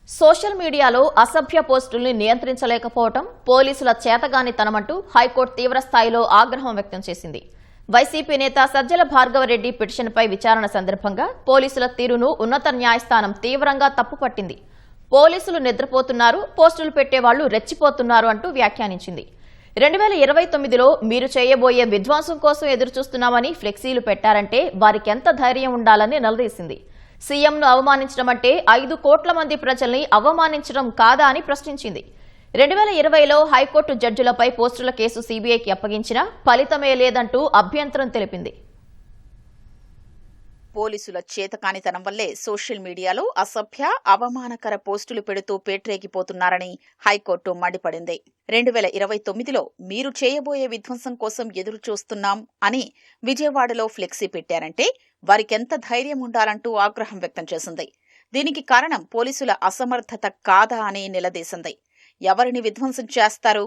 Social మీడియాలో అసభ్య పోస్టుల్ని నియంత్రించలేకపోవడం పోలీసుల చేతగానితనమంటూ హైకోర్టు తీవ్రస్థాయిలో ఆగ్రహం వ్యక్తం చేసింది. వైసీపీ నేత సజ్జల భార్గవరెడ్డి పిటిషన్పై విచారణ సందర్భంగా పోలీసుల తీరును ఉన్నత న్యాయస్థానం తీవ్రంగా తప్పుపట్టింది. పోలీసులు నిద్రపోతున్నారు, పోస్టులు పెట్టేవాళ్లు రెచ్చిపోతున్నారు అంటూ వ్యాఖ్యానించింది. 2029లో మీరు చేయబోయే విధ్వంసం కోసం ఎదురుచూస్తున్నామని ఫ్లెక్సీలు పెట్టారంటే వారికెంత ధైర్యం ఉండాలని నిలదీసింది. సీఎంను అవమానించడం అంటే 5 కోట్ల మంది ప్రజల్ని అవమానించడం కాదా అని ప్రశ్నించింది. 2020లో హైకోర్టు జడ్జిలపై పోస్టుల కేసు సీబీఐకి అప్పగించినా ఫలితమే లేదంటూ అభ్యంతరం తెలిపింది. పోలీసుల చేతకానితనం వల్లే సోషల్ మీడియాలో అసభ్య, అవమానకర పోస్టులు పెడుతూ పేట్రేగిపోతున్నారని హైకోర్టు మండిపడింది. 2029లో మీరు చేయబోయే విధ్వంసం కోసం ఎదురు చూస్తున్నాం అని విజయవాడలో ఫ్లెక్సీ పెట్టారంటే వారికెంత ధైర్యం ఉండాలంటూ ఆగ్రహం వ్యక్తం చేసింది. దీనికి కారణం పోలీసుల అసమర్థత కాదా అని నిలదీసింది. ఎవరిని విధ్వంసం చేస్తారు?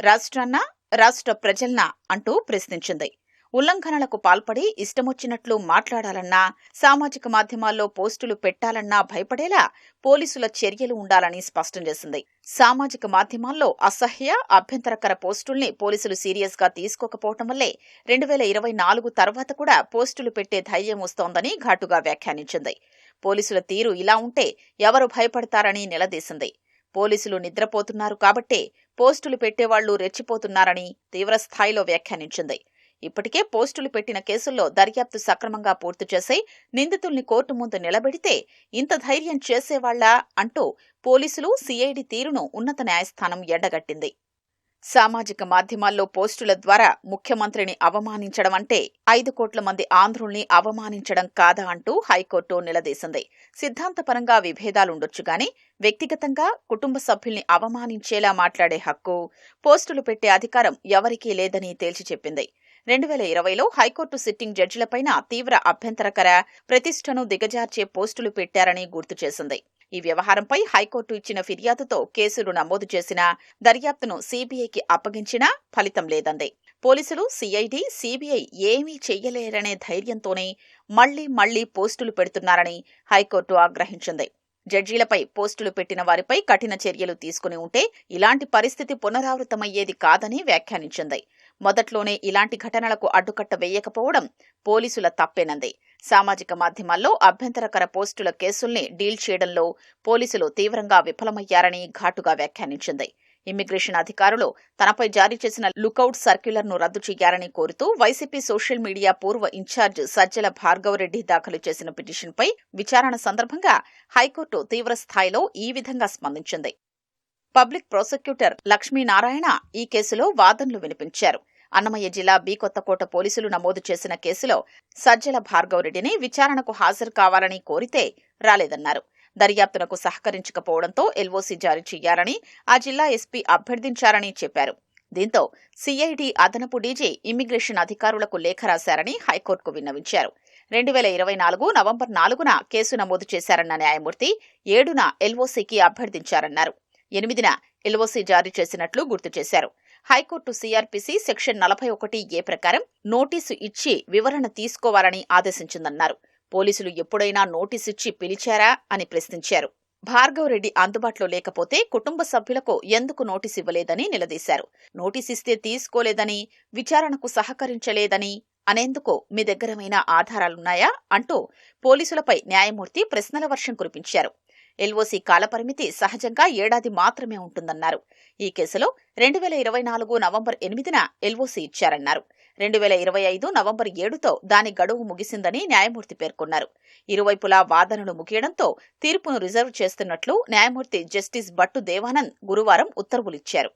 రాష్ట్రాన్నా, రాష్ట్ర ప్రజల్నా అంటూ ప్రశ్నించింది. ఉల్లంఘనలకు పాల్పడి ఇష్టమొచ్చినట్లు మాట్లాడాలన్నా, సామాజిక మాధ్యమాల్లో పోస్టులు పెట్టాలన్నా భయపడేలా పోలీసుల చర్యలు ఉండాలని స్పష్టం చేసింది. సామాజిక మాధ్యమాల్లో అసహ్య, అభ్యంతరకర పోస్టుల్ని పోలీసులు సీరియస్ గా తీసుకోకపోవటం వల్లే 2024 తర్వాత కూడా పోస్టులు పెట్టే ధైర్యం వస్తోందని ఘాటుగా వ్యాఖ్యానించింది. పోలీసుల తీరు ఇలా ఉంటే ఎవరు భయపడతారని నిలదీసింది. పోలీసులు నిద్రపోతున్నారు కాబట్టే పోస్టులు పెట్టేవాళ్లు రెచ్చిపోతున్నారని తీవ్రస్థాయిలో వ్యాఖ్యానించింది. ఇప్పటికే పోస్టులు పెట్టిన కేసుల్లో దర్యాప్తు సక్రమంగా పూర్తి చేసి నిందితుల్ని కోర్టు ముందు నిలబెడితే ఇంత ధైర్యం చేసేవాళ్లా అంటూ పోలీసులు, సిఐడి తీరును ఉన్నత న్యాయస్థానం ఎండగట్టింది. సామాజిక మాధ్యమాల్లో పోస్టుల ద్వారా ముఖ్యమంత్రిని అవమానించడం అంటే 5 కోట్ల మంది ఆంధ్రుల్ని అవమానించడం కాదా అంటూ హైకోర్టు నిలదీసింది. సిద్ధాంతపరంగా విభేదాలుండొచ్చుగాని వ్యక్తిగతంగా కుటుంబ సభ్యుల్ని అవమానించేలా మాట్లాడే హక్కు, పోస్టులు పెట్టే అధికారం ఎవరికీ లేదని తేల్చి చెప్పింది. 2020లో హైకోర్టు సిట్టింగ్ జడ్జిలపైన తీవ్ర అభ్యంతరకర, ప్రతిష్టను దిగజార్చే పోస్టులు పెట్టారని గుర్తు చేసింది. ఈ వ్యవహారంపై హైకోర్టు ఇచ్చిన ఫిర్యాదుతో కేసులు నమోదు చేసినా, దర్యాప్తును సీబీఐకి అప్పగించినా ఫలితం లేదంది. పోలీసులు, సిఐడి, సీబీఐ ఏమీ చెయ్యలేరనే ధైర్యంతోనే మళ్లీ పోస్టులు పెడుతున్నారని హైకోర్టు ఆగ్రహించింది. జడ్జీలపై పోస్టులు పెట్టిన వారిపై కఠిన చర్యలు తీసుకుని ఉంటే ఇలాంటి పరిస్థితి పునరావృతమయ్యేది కాదని వ్యాఖ్యానించింది. మొదట్లోనే ఇలాంటి ఘటనలకు అడ్డుకట్ట వేయకపోవడం పోలీసుల తప్పేనంది. సామాజిక మాధ్యమాల్లో అభ్యంతరకర పోస్టుల కేసుల్ని డీల్ చేయడంలో పోలీసులు తీవ్రంగా విఫలమయ్యారని ఘాటుగా వ్యాఖ్యానించింది. ఇమ్మిగ్రేషన్ అధికారులు తనపై జారీ చేసిన లుకౌట్ సర్క్యులర్ను రద్దు చేయాలని కోరుతూ వైసీపీ సోషల్ మీడియా పూర్వ ఇన్ఛార్జ్ సజ్జల భార్గవరెడ్డి దాఖలు చేసిన పిటిషన్పై విచారణ సందర్భంగా హైకోర్టు తీవ్రస్థాయిలో ఈ విధంగా స్పందించింది. పబ్లిక్ ప్రాసిక్యూటర్ లక్ష్మీనారాయణ ఈ కేసులో వాదనలు వినిపించారు. అన్నమయ్య జిల్లా బి కొత్తకోట పోలీసులు నమోదు చేసిన కేసులో సజ్జల భార్గవరెడ్డిని విచారణకు హాజరు కావాలని కోరితే రాలేదన్నారు. దర్యాప్తునకు సహకరించకపోవడంతో ఎల్ఓసీ జారీ చేయాలని ఆ జిల్లా ఎస్పీ అభ్యర్థించారని చెప్పారు. దీంతో సిఐడి అదనపు డీజీ ఇమ్మిగ్రేషన్ అధికారులకు లేఖ రాశారని హైకోర్టుకు విన్నవించారు. 2024 నవంబర్ 4న కేసు నమోదు చేశారన్న న్యాయమూర్తి 7న ఎల్ఓసీకి అభ్యర్థించారన్నారు. 8న ఎల్ఓసీ జారీ చేసినట్లు గుర్తు చేశారు. హైకోర్టు సిఆర్పిసి సెక్షన్ 41A ప్రకారం నోటీసు ఇచ్చి వివరణ తీసుకోవాలని ఆదేశించిందన్నారు. పోలీసులు ఎప్పుడైనా నోటీసిచ్చి పిలిచారా అని ప్రశ్నించారు. భార్గవరెడ్డి అందుబాటులో లేకపోతే కుటుంబ సభ్యులకు ఎందుకు నోటీసు ఇవ్వలేదని నిలదీశారు. నోటీసిస్తే తీసుకోలేదని, విచారణకు సహకరించలేదని అనేందుకు మీ దగ్గరమైన ఆధారాలున్నాయా అంటూ పోలీసులపై న్యాయమూర్తి ప్రశ్నల వర్షం కురిపించారు. ఎల్ఓసీ కాలపరిమితి సహజంగా ఏడాది మాత్రమే ఉంటుందన్నారు. ఈ కేసులో 2024 నవంబర్ 8న ఎల్ఓసీ ఇచ్చారన్నారు. 2025 నవంబర్ 7తో దాని గడువు ముగిసిందని న్యాయమూర్తి పేర్కొన్నారు. ఇరువైపులా వాదనలు ముగియడంతో తీర్పును రిజర్వ్ చేస్తున్నట్లు న్యాయమూర్తి జస్టిస్ భట్టు దేవానంద్ గురువారం ఉత్తర్వులిచ్చారు.